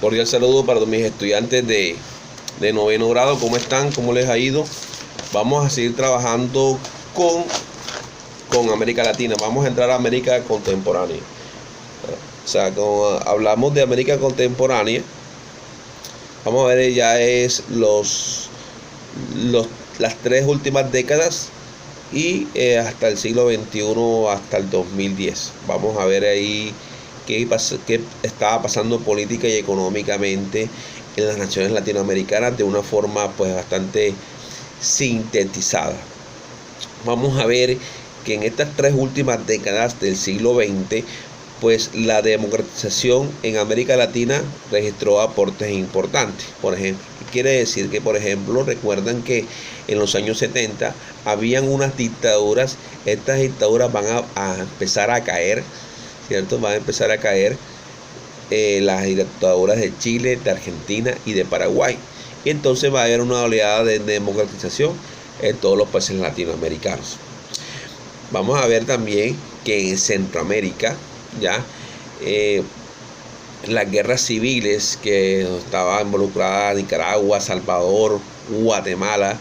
Cordial saludo para mis estudiantes de noveno grado. ¿Cómo están? ¿Cómo les ha ido? Vamos a seguir trabajando con América Latina. Vamos a entrar a América contemporánea. O sea, cuando hablamos de América contemporánea, vamos a ver ya es las 3 últimas décadas y hasta el siglo XXI, hasta el 2010. Vamos a ver ahí qué estaba pasando política y económicamente en las naciones latinoamericanas de una forma pues bastante sintetizada. Vamos a ver que en estas 3 últimas décadas del siglo XX, pues la democratización en América Latina registró aportes importantes. Por ejemplo, quiere decir que, por ejemplo, recuerdan que en los años 70 habían unas dictaduras. Estas dictaduras van a empezar a caer, ¿cierto? Van a empezar a caer las dictaduras de Chile, de Argentina y de Paraguay. Y entonces va a haber una oleada de democratización en todos los países latinoamericanos. Vamos a ver también que en Centroamérica, ya las guerras civiles que estaban involucradas Nicaragua, Salvador, Guatemala,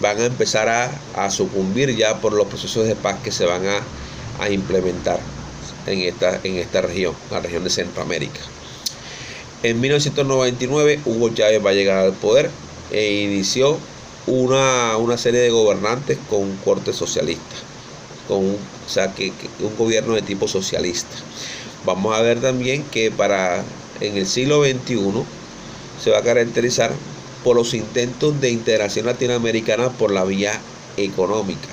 van a empezar a sucumbir ya por los procesos de paz que se van a implementar en esta región, la región de Centroamérica. En 1999 Hugo Chávez va a llegar al poder e inició una serie de gobernantes con un corte socialista, un gobierno de tipo socialista. Vamos a ver también que en el siglo XXI se va a caracterizar por los intentos de integración latinoamericana por la vía económica,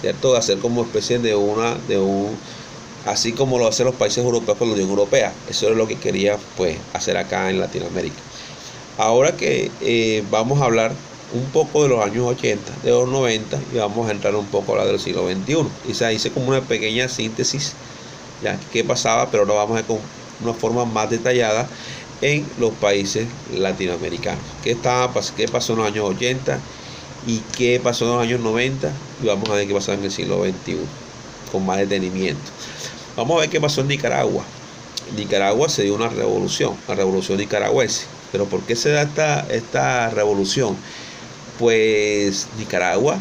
¿cierto? De hacer como especie así como lo hacen los países europeos con la Unión Europea. Eso es lo que quería pues hacer acá en Latinoamérica. Ahora que vamos a hablar un poco de los años 80, de los 90, y vamos a entrar un poco a hablar del siglo XXI. Y se hice como una pequeña síntesis, ya qué pasaba, pero lo vamos a ver con una forma más detallada en los países latinoamericanos. ¿Qué pasó en los años 80 y qué pasó en los años 90? Y vamos a ver qué pasó en el siglo XXI, con más detenimiento. Vamos a ver qué pasó en Nicaragua. En Nicaragua se dio una revolución, la revolución nicaragüense. ¿Pero por qué se da esta revolución? Pues Nicaragua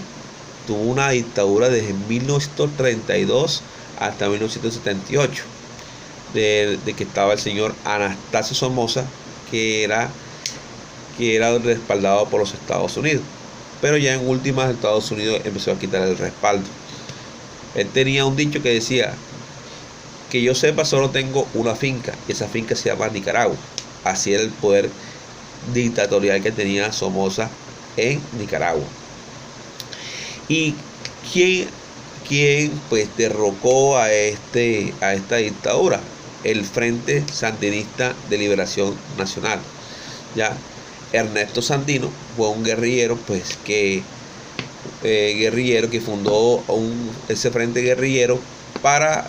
tuvo una dictadura desde 1932 hasta 1978, de que estaba el señor Anastasio Somoza, que era respaldado por los Estados Unidos. Pero ya en últimas Estados Unidos empezó a quitar el respaldo. Él tenía un dicho que decía: que yo sepa, solo tengo una finca, y esa finca se llama Nicaragua. Así era el poder dictatorial que tenía Somoza en Nicaragua. ¿Y quién pues derrocó a esta dictadura? El Frente Sandinista de Liberación Nacional. Ya Ernesto Sandino fue un guerrillero pues que fundó ese frente guerrillero para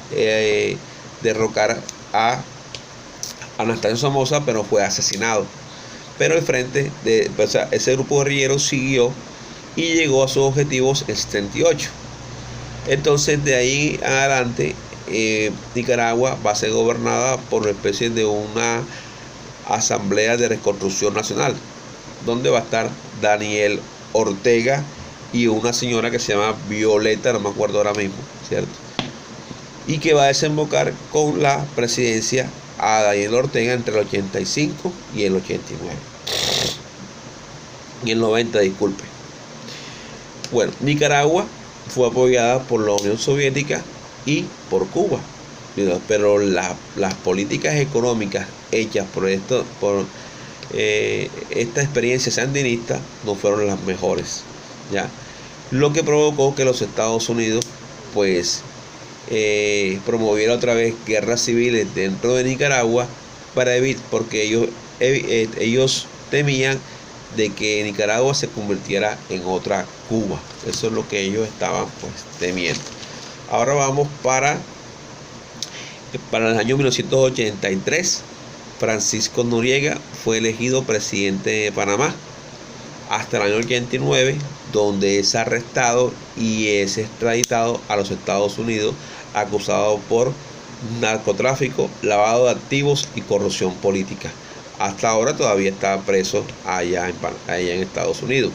derrocar a Anastasio Somoza, pero fue asesinado. Pero ese grupo guerrillero siguió y llegó a sus objetivos en 78. Entonces de ahí en adelante Nicaragua va a ser gobernada por una especie de una asamblea de reconstrucción nacional, donde va a estar Daniel Ortega y una señora que se llama Violeta, no me acuerdo ahora mismo, ¿cierto? Y que va a desembocar con la presidencia a Daniel Ortega entre el 85 y el 89. Y el 90, disculpe. Bueno, Nicaragua fue apoyada por la Unión Soviética y por Cuba. Pero las políticas económicas hechas por esta experiencia sandinista no fueron las mejores, ¿ya? Lo que provocó que los Estados Unidos pues promoviera otra vez guerras civiles dentro de Nicaragua porque ellos temían de que Nicaragua se convirtiera en otra Cuba. Eso es lo que ellos estaban pues temiendo. Ahora vamos para el año 1983. Francisco Noriega fue elegido presidente de Panamá hasta el año 89, donde es arrestado y es extraditado a los Estados Unidos, acusado por narcotráfico, lavado de activos y corrupción política. hasta ahora todavía está preso allá en Estados Unidos.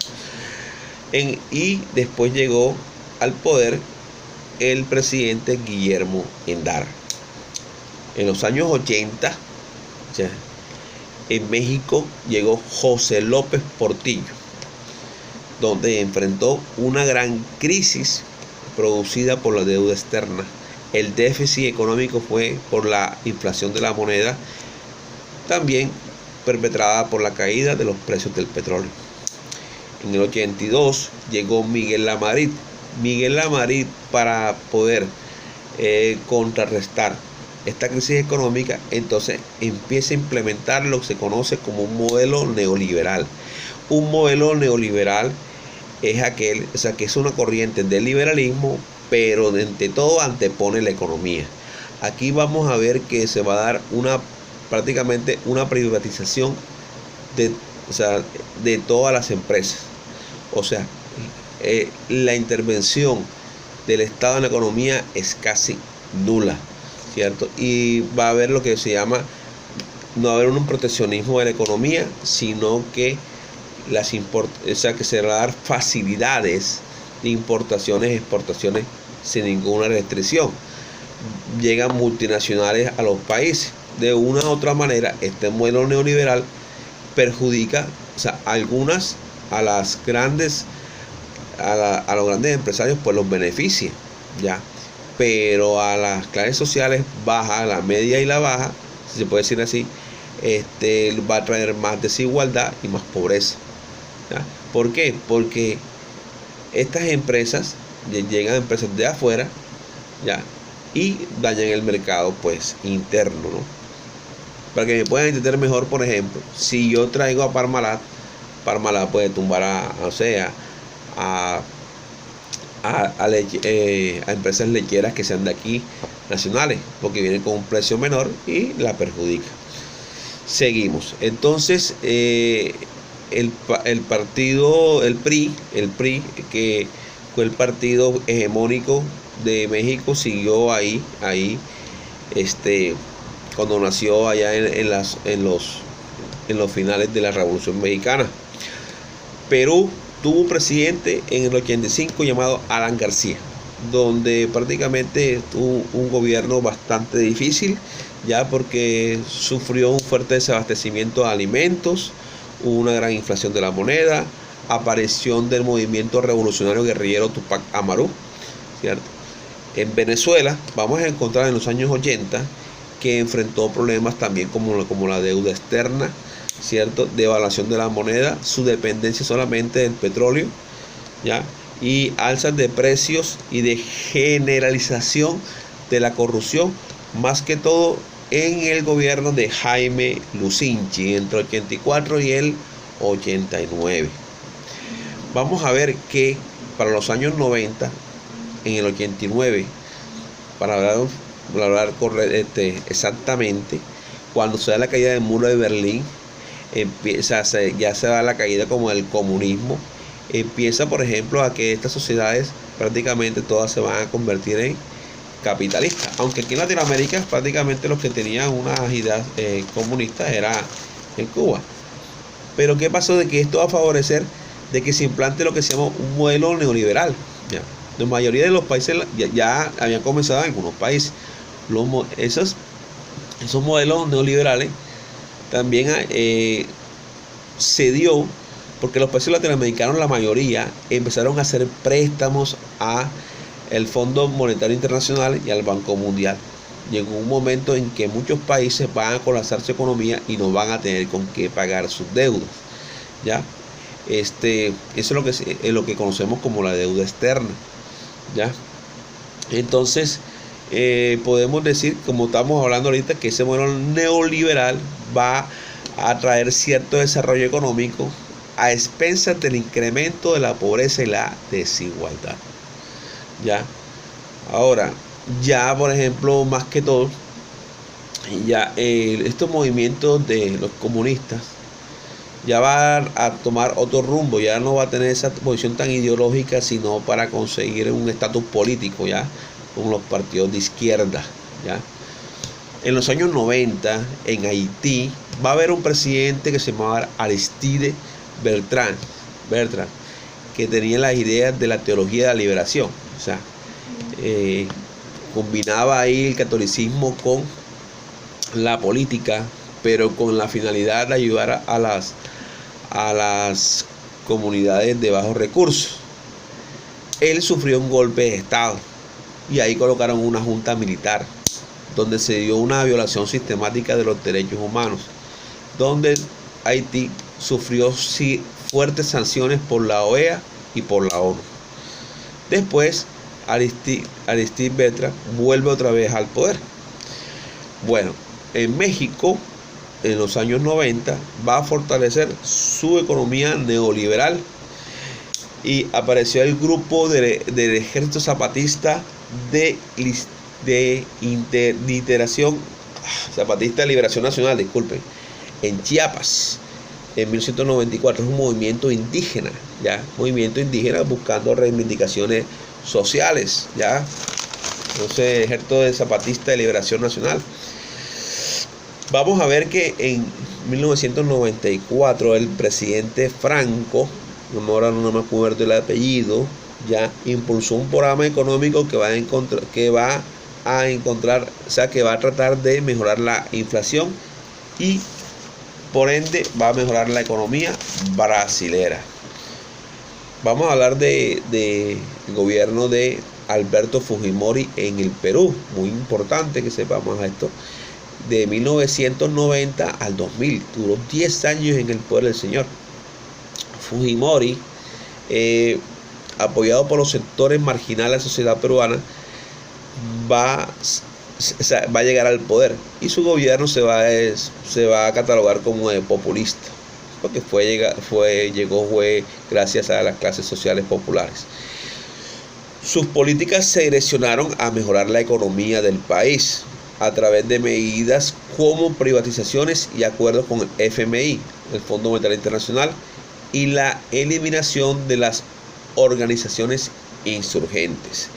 Y después llegó al poder el presidente Guillermo Endara. En los años 80, ya, en México llegó José López Portillo, donde enfrentó una gran crisis producida por la deuda externa. El déficit económico fue por la inflación de la moneda, también perpetrada por la caída de los precios del petróleo. En el 82 llegó Miguel Lamadrid. Miguel Lamadrid, para poder contrarrestar esta crisis económica, entonces empieza a implementar lo que se conoce como un modelo neoliberal. Un modelo neoliberal es aquel, o sea, que es una corriente del liberalismo, pero ante todo antepone la economía. Aquí vamos a ver que se va a dar prácticamente una privatización de todas las empresas. O sea, la intervención del Estado en la economía es casi nula, ¿cierto? Y va a haber lo que se llama, no va a haber un proteccionismo de la economía, sino que que se van a dar facilidades de importaciones y exportaciones sin ninguna restricción. Llegan multinacionales a los países. De una u otra manera, este modelo neoliberal perjudica, a los grandes empresarios, pues los beneficia, ya, pero a las clases sociales bajas, la media y la baja, si se puede decir así, va a traer más desigualdad y más pobreza, ¿ya? ¿Por qué? Porque estas empresas llegan empresas de afuera, ya, y dañan el mercado, pues, interno, ¿no? Para que me puedan entender mejor, por ejemplo, si yo traigo a Parmalat puede tumbar a empresas lecheras que sean de aquí, nacionales, porque vienen con un precio menor y la perjudica. Seguimos. Entonces, el PRI, que fue el partido hegemónico de México, siguió ahí, cuando nació allá en los finales de la Revolución Mexicana. Perú tuvo un presidente en el 85 llamado Alan García, donde prácticamente tuvo un gobierno bastante difícil, ya porque sufrió un fuerte desabastecimiento de alimentos, hubo una gran inflación de la moneda, aparición del movimiento revolucionario guerrillero Tupac Amaru, ¿cierto? En Venezuela vamos a encontrar en los años 80 que enfrentó problemas también como la deuda externa, ¿cierto? Devaluación de la moneda, su dependencia solamente del petróleo, ¿ya? Y alzas de precios y de generalización de la corrupción, más que todo en el gobierno de Jaime Lucinchi entre el 84 y el 89. Vamos a ver que para los años 90, en el 89, para hablar exactamente, cuando se da la caída del muro de Berlín, ya se da la caída como del comunismo, empieza, por ejemplo, a que estas sociedades prácticamente todas se van a convertir en capitalistas, aunque aquí en Latinoamérica prácticamente los que tenían unas ideas comunistas era en Cuba. Pero ¿qué pasó? De que esto va a favorecer de que se implante lo que se llama un modelo neoliberal, ¿ya? La mayoría de los países ya habían comenzado en algunos países. Esos modelos neoliberales también se dio porque los países latinoamericanos, la mayoría, empezaron a hacer préstamos a el Fondo Monetario Internacional y al Banco Mundial. Llegó un momento en que muchos países van a colapsar su economía y no van a tener con qué pagar sus deudas, ¿ya? Eso es lo que conocemos como la deuda externa, ¿ya? Entonces, podemos decir, como estamos hablando ahorita, que ese modelo neoliberal va a traer cierto desarrollo económico a expensas del incremento de la pobreza y la desigualdad, ¿ya? Ahora, ya por ejemplo, más que todo, ya estos movimientos de los comunistas ya va a tomar otro rumbo, ya no va a tener esa posición tan ideológica, sino para conseguir un estatus político, ya con los partidos de izquierda, ¿ya? En los años 90, en Haití, va a haber un presidente que se llamaba Aristide Bertrand, que tenía las ideas de la teología de la liberación. O sea, combinaba ahí el catolicismo con la política, pero con la finalidad de ayudar a las comunidades de bajos recursos. Él sufrió un golpe de estado y ahí colocaron una junta militar donde se dio una violación sistemática de los derechos humanos, donde Haití sufrió fuertes sanciones por la OEA y por la ONU. Después Aristide Bertrand vuelve otra vez al poder. Bueno, en México en los años 90 va a fortalecer su economía neoliberal y apareció el grupo del Ejército Zapatista de Liberación Nacional, disculpen, en Chiapas en 1994. Es un movimiento indígena, buscando reivindicaciones sociales, entonces Ejército de Zapatista de Liberación Nacional. Vamos a ver que en 1994 el presidente Franco, ahora no me acuerdo el apellido, impulsó un programa económico que va a tratar de mejorar la inflación y por ende va a mejorar la economía brasilera. Vamos a hablar del gobierno de Alberto Fujimori en el Perú. Muy importante que sepamos esto. De 1990 al 2000, duró 10 años en el poder del señor. Fujimori, apoyado por los sectores marginales de la sociedad peruana, va a llegar al poder y su gobierno se va a catalogar como de populista, porque llegó gracias a las clases sociales populares. Sus políticas se direccionaron a mejorar la economía del país a través de medidas como privatizaciones y acuerdos con el FMI, el Fondo Monetario Internacional, y la eliminación de las organizaciones insurgentes.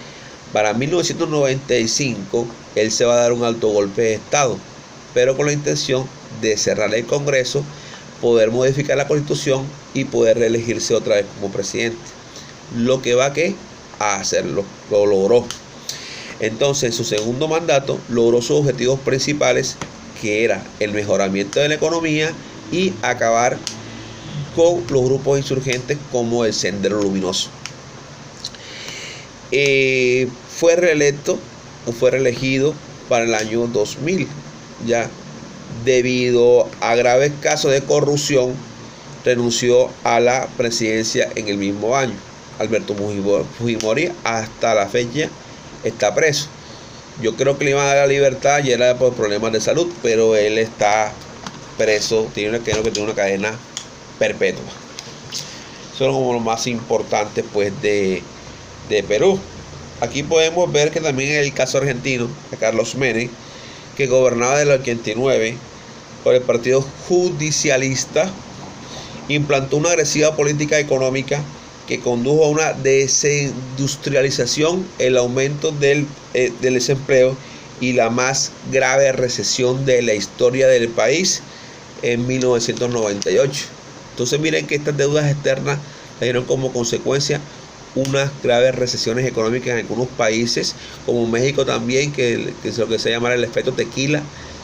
Para 1995, él se va a dar un alto golpe de Estado, pero con la intención de cerrar el Congreso, poder modificar la Constitución y poder reelegirse otra vez como presidente. Lo que va a hacerlo, lo logró. Entonces, en su segundo mandato, logró sus objetivos principales, que era el mejoramiento de la economía y acabar con los grupos insurgentes como el Sendero Luminoso. Fue reelegido para el año 2000, debido a graves casos de corrupción, renunció a la presidencia en el mismo año. Alberto Fujimori hasta la fecha está preso. Yo creo que le iban a dar la libertad y era por problemas de salud, pero él está preso, tiene una cadena perpetua. Eso es como lo más importante de Perú. Aquí podemos ver que también en el caso argentino, de Carlos Menem, que gobernaba del 89 por el partido judicialista, implantó una agresiva política económica que condujo a una desindustrialización, el aumento del desempleo y la más grave recesión de la historia del país en 1998. Entonces miren que estas deudas externas trajeron como consecuencia unas graves recesiones económicas en algunos países, como México también, que es lo que se llama el efecto tequila,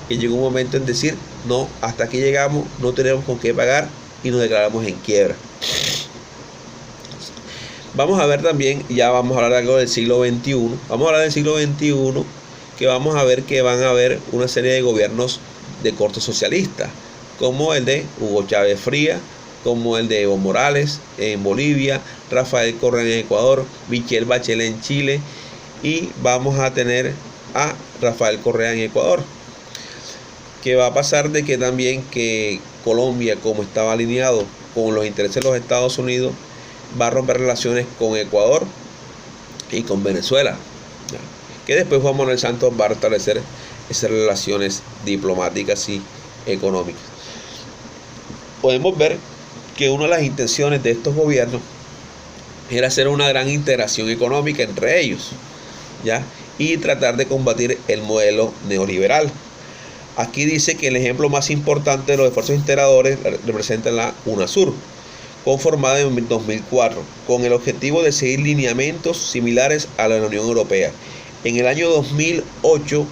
que llegó un momento en decir, no, hasta aquí llegamos, no tenemos con qué pagar y nos declaramos en quiebra. Vamos a ver también, ya vamos a hablar de algo del siglo XXI, vamos a hablar del siglo XXI, que vamos a ver que van a haber una serie de gobiernos de corte socialista, como el de Hugo Chávez Frías, como el de Evo Morales en Bolivia, Rafael Correa en Ecuador, Michelle Bachelet en Chile, y vamos a tener a Rafael Correa en Ecuador. Que va a pasar de que también que Colombia, como estaba alineado con los intereses de los Estados Unidos, va a romper relaciones con Ecuador y con Venezuela, que después Juan Manuel Santos va a restablecer esas relaciones diplomáticas y económicas. Podemos ver que una de las intenciones de estos gobiernos era hacer una gran integración económica entre ellos, y tratar de combatir el modelo neoliberal. Aquí dice que el ejemplo más importante de los esfuerzos integradores representa la UNASUR, conformada en 2004, con el objetivo de seguir lineamientos similares a la Unión Europea. En el año 2008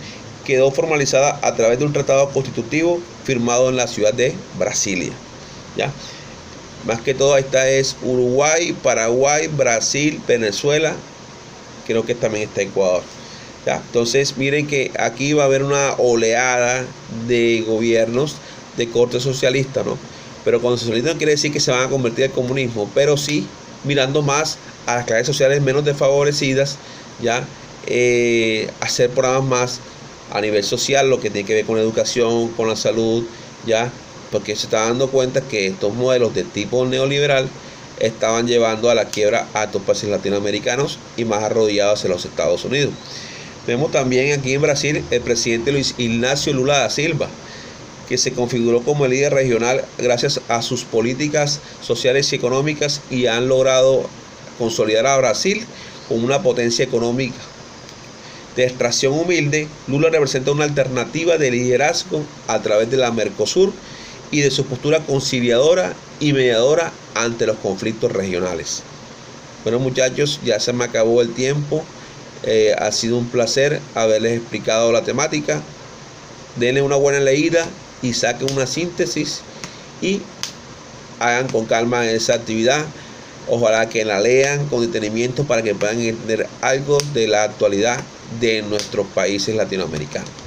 quedó formalizada a través de un tratado constitutivo firmado en la ciudad de Brasilia. ¿Ya? Más que todo, ahí está es Uruguay, Paraguay, Brasil, Venezuela, creo que también está Ecuador. ¿Ya? Entonces miren que aquí va a haber una oleada de gobiernos de corte socialista, ¿no? Pero cuando socialista no quiere decir que se van a convertir al comunismo, pero sí mirando más a las clases sociales menos desfavorecidas, ya hacer programas más a nivel social, lo que tiene que ver con la educación, con la salud, ya, porque se está dando cuenta que estos modelos de tipo neoliberal estaban llevando a la quiebra a estos países latinoamericanos y más arrodillados hacia los Estados Unidos. Vemos también aquí en Brasil el presidente Luis Ignacio Lula da Silva, que se configuró como el líder regional gracias a sus políticas sociales y económicas y han logrado consolidar a Brasil como una potencia económica. De extracción humilde, Lula representa una alternativa de liderazgo a través de la Mercosur y de su postura conciliadora y mediadora ante los conflictos regionales. Bueno, muchachos, ya se me acabó el tiempo. Ha sido un placer haberles explicado la temática. Denle una buena leída y saquen una síntesis y hagan con calma esa actividad. Ojalá que la lean con detenimiento para que puedan entender algo de la actualidad de nuestros países latinoamericanos.